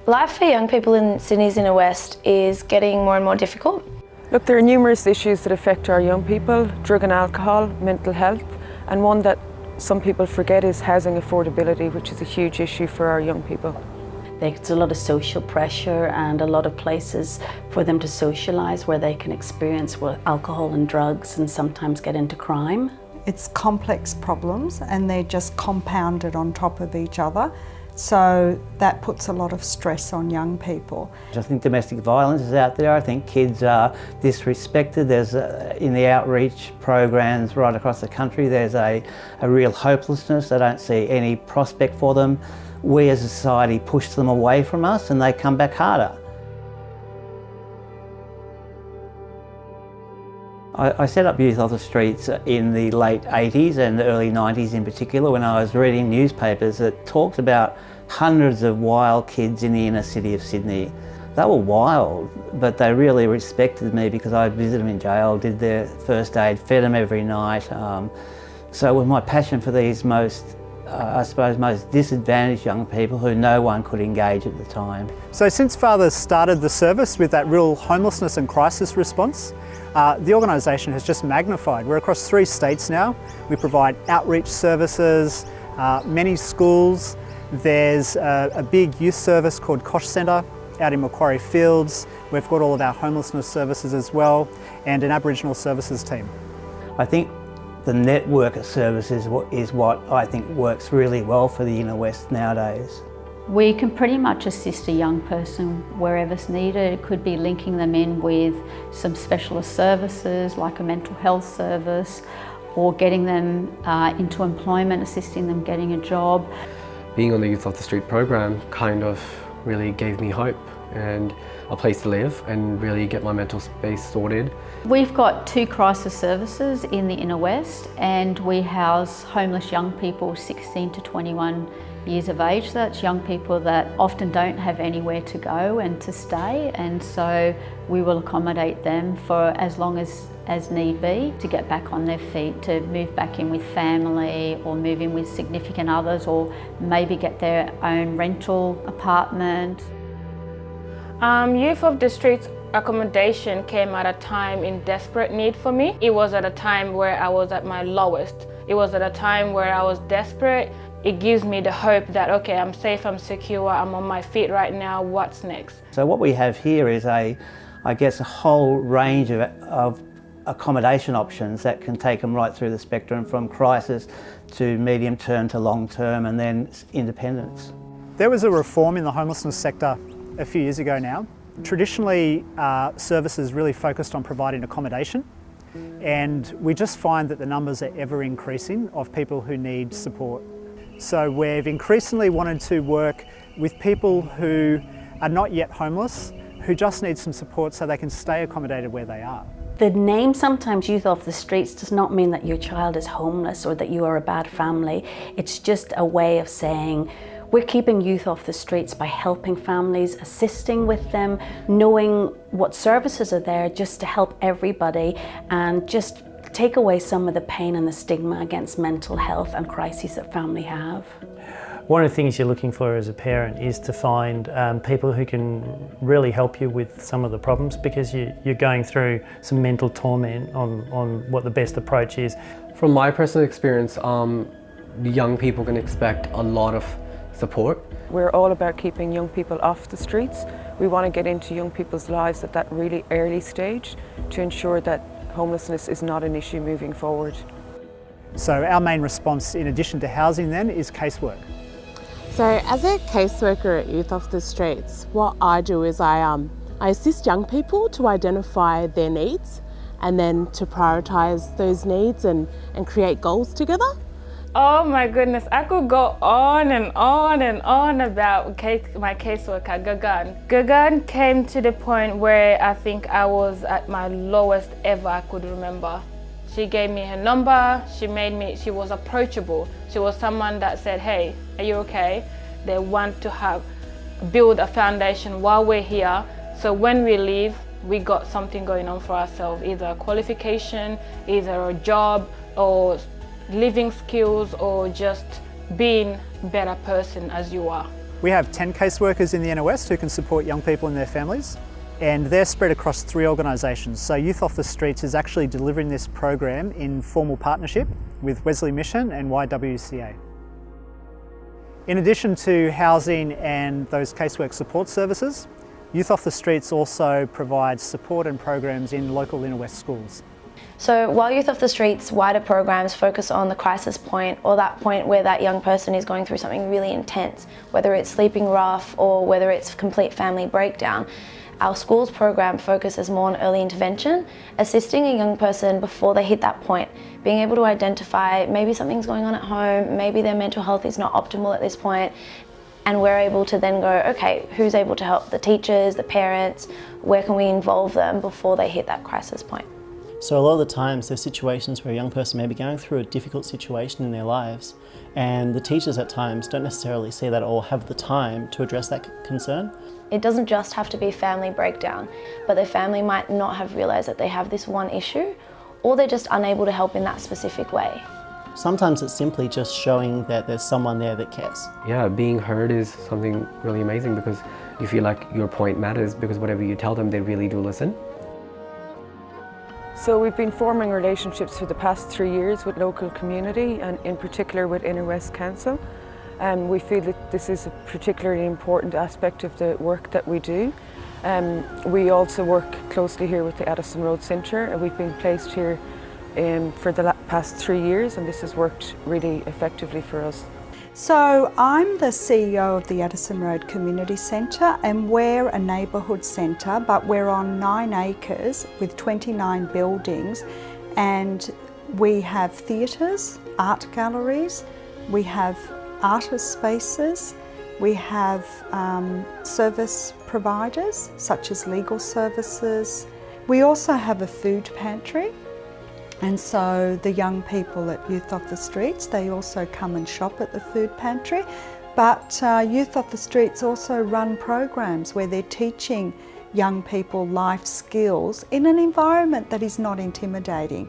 Life for young people in Sydney's inner west is getting more and more difficult. Look, there are numerous issues that affect our young people: drug and alcohol, mental health, and one that some people forget is housing affordability, which is a huge issue for our young people. There's a lot of social pressure and a lot of places for them to socialise where they can experience alcohol and drugs and sometimes get into crime. It's complex problems and they're just compounded on top of each other. So that puts a lot of stress on young people. I think domestic violence is out there. I think kids are disrespected. There's in the outreach programs right across the country, there's a real hopelessness. They don't see any prospect for them. We as a society push them away from us and they come back harder. I set up Youth Off the Streets in the late 80s and the early 90s in particular, when I was reading newspapers that talked about hundreds of wild kids in the inner city of Sydney. They were wild, but they really respected me because I visited them in jail, did their first aid, fed them every night. So it was my passion for these most disadvantaged young people who no one could engage at the time. So since Father started the service with that real homelessness and crisis response, the organisation has just magnified. We're across 3 states now. We provide outreach services, many schools. There's a big youth service called Kosh Centre out in Macquarie Fields. We've got all of our homelessness services as well, and an Aboriginal services team. I think the network of services is what I think works really well for the inner west nowadays. We can pretty much assist a young person wherever's needed. It could be linking them in with some specialist services like a mental health service, or getting them into employment, assisting them getting a job. Being on the Youth Off the Street program kind of really gave me hope and a place to live and really get my mental space sorted. We've got 2 crisis services in the inner west, and we house homeless young people 16 to 21 years of age. So that's young people that often don't have anywhere to go and to stay, and so we will accommodate them for as long as need be to get back on their feet, to move back in with family or move in with significant others, or maybe get their own rental apartment. Youth of the Streets accommodation came at a time in desperate need for me. It was at a time where I was at my lowest. It was at a time where I was desperate. It gives me the hope that, okay, I'm safe, I'm secure, I'm on my feet right now, what's next? So what we have here is a whole range of accommodation options that can take them right through the spectrum, from crisis to medium term to long term, and then independence. There was a reform in the homelessness sector a few years ago now. Traditionally, services really focused on providing accommodation, and we just find that the numbers are ever increasing of people who need support. So we've increasingly wanted to work with people who are not yet homeless, who just need some support so they can stay accommodated where they are. The name sometimes Youth Off the Streets does not mean that your child is homeless or that you are a bad family. It's just a way of saying we're keeping youth off the streets by helping families, assisting with them, knowing what services are there just to help everybody and just take away some of the pain and the stigma against mental health and crises that family have. One of the things you're looking for as a parent is to find people who can really help you with some of the problems, because you're going through some mental torment on what the best approach is. From my personal experience, young people can expect a lot of support. We're all about keeping young people off the streets. We want to get into young people's lives at that really early stage to ensure that homelessness is not an issue moving forward. So our main response, in addition to housing then, is casework. So as a caseworker at Youth Off the Streets, what I do is I assist young people to identify their needs and then to prioritise those needs and create goals together. Oh my goodness, I could go on and on and on about my caseworker, Gagan. Gagan came to the point where I think I was at my lowest ever I could remember. She gave me her number, she was approachable. She was someone that said, hey, are you okay? They want to build a foundation while we're here, so when we leave, we got something going on for ourselves, either a qualification, either a job, or living skills, or just being a better person as you are. We have 10 caseworkers in the inner west who can support young people and their families, and they're spread across 3 organisations. So Youth Off the Streets is actually delivering this program in formal partnership with Wesley Mission and YWCA. In addition to housing and those casework support services, Youth Off the Streets also provides support and programs in local inner west schools. So while Youth Off the Streets wider programs focus on the crisis point, or that point where that young person is going through something really intense, whether it's sleeping rough or whether it's complete family breakdown, our schools program focuses more on early intervention, assisting a young person before they hit that point, being able to identify maybe something's going on at home, maybe their mental health is not optimal at this point, and we're able to then go, okay, who's able to help? The teachers, the parents, where can we involve them before they hit that crisis point? So a lot of the times there's situations where a young person may be going through a difficult situation in their lives, and the teachers at times don't necessarily see that or have the time to address that concern. It doesn't just have to be family breakdown, but the family might not have realised that they have this one issue, or they're just unable to help in that specific way. Sometimes it's simply just showing that there's someone there that cares. Yeah, being heard is something really amazing because you feel like your point matters because whatever you tell them, they really do listen. So we've been forming relationships for the past 3 years with local community and in particular with Inner West Council. We feel that this is a particularly important aspect of the work that we do. We also work closely here with the Addison Road Centre. We've been placed here for the past 3 years, and this has worked really effectively for us. So I'm the CEO of the Addison Road Community Centre, and we're a neighbourhood centre, but we're on 9 acres with 29 buildings, and we have theatres, art galleries, we have artist spaces, we have service providers such as legal services. We also have a food pantry. And so the young people at Youth Off the Streets, they also come and shop at the food pantry. But Youth Off the Streets also run programs where they're teaching young people life skills in an environment that is not intimidating.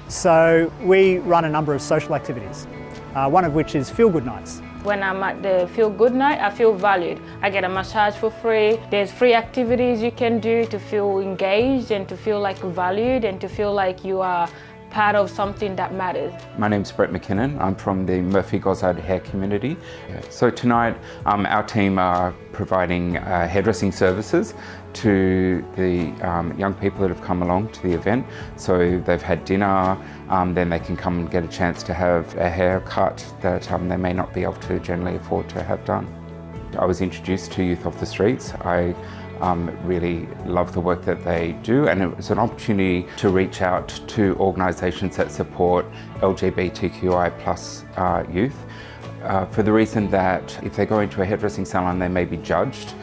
So we run a number of social activities, one of which is feel-good nights. When I'm at the Feel Good Night, I feel valued. I get a massage for free. There's free activities you can do to feel engaged and to feel like valued and to feel like you are part of something that matters. My name's Brett McKinnon. I'm from the Murphy-Gozard hair community. So tonight our team are providing hairdressing services to the young people that have come along to the event. So they've had dinner, then they can come and get a chance to have a haircut that they may not be able to generally afford to have done. I was introduced to Youth Off the Streets. I really love the work that they do, and it was an opportunity to reach out to organisations that support LGBTQI+ youth for the reason that if they go into a hairdressing salon they may be judged.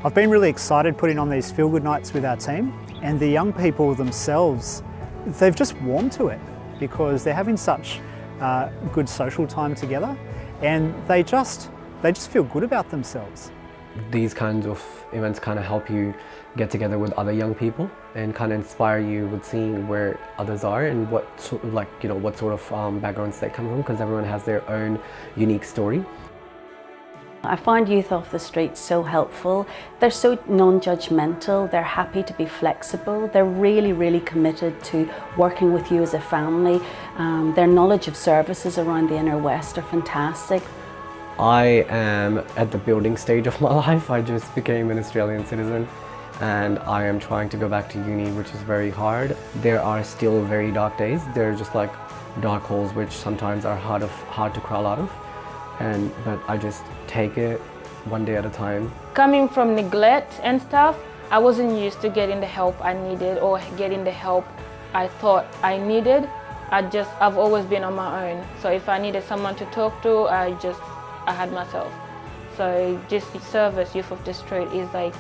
I've been really excited putting on these feel-good nights with our team, and the young people themselves, they've just warmed to it because they're having such good social time together, and they just feel good about themselves. These kinds of events kind of help you get together with other young people and kind of inspire you with seeing where others are and what sort of backgrounds they come from, because everyone has their own unique story. I find Youth Off the Streets so helpful. They're so non-judgmental, they're happy to be flexible, they're really, really committed to working with you as a family. Their knowledge of services around the Inner West are fantastic. I am at the building stage of my life. I just became an Australian citizen and I am trying to go back to uni, which is very hard. There are still very dark days. They're just like dark holes which sometimes are hard to crawl out of. But I just take it one day at a time. Coming from neglect and stuff, I wasn't used to getting the help I needed or getting the help I thought I needed. I've always been on my own. So if I needed someone to talk to, I had myself. So just service, Youth Off the Street is like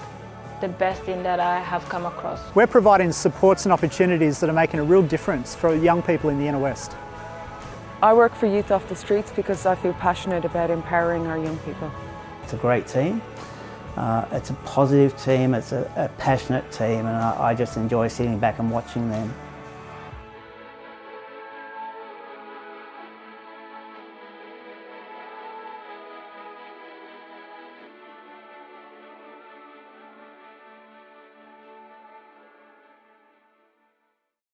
the best thing that I have come across. We're providing supports and opportunities that are making a real difference for young people in the Inner West. I work for Youth Off the Streets because I feel passionate about empowering our young people. It's a great team. It's a positive team, it's a passionate team, and I just enjoy sitting back and watching them.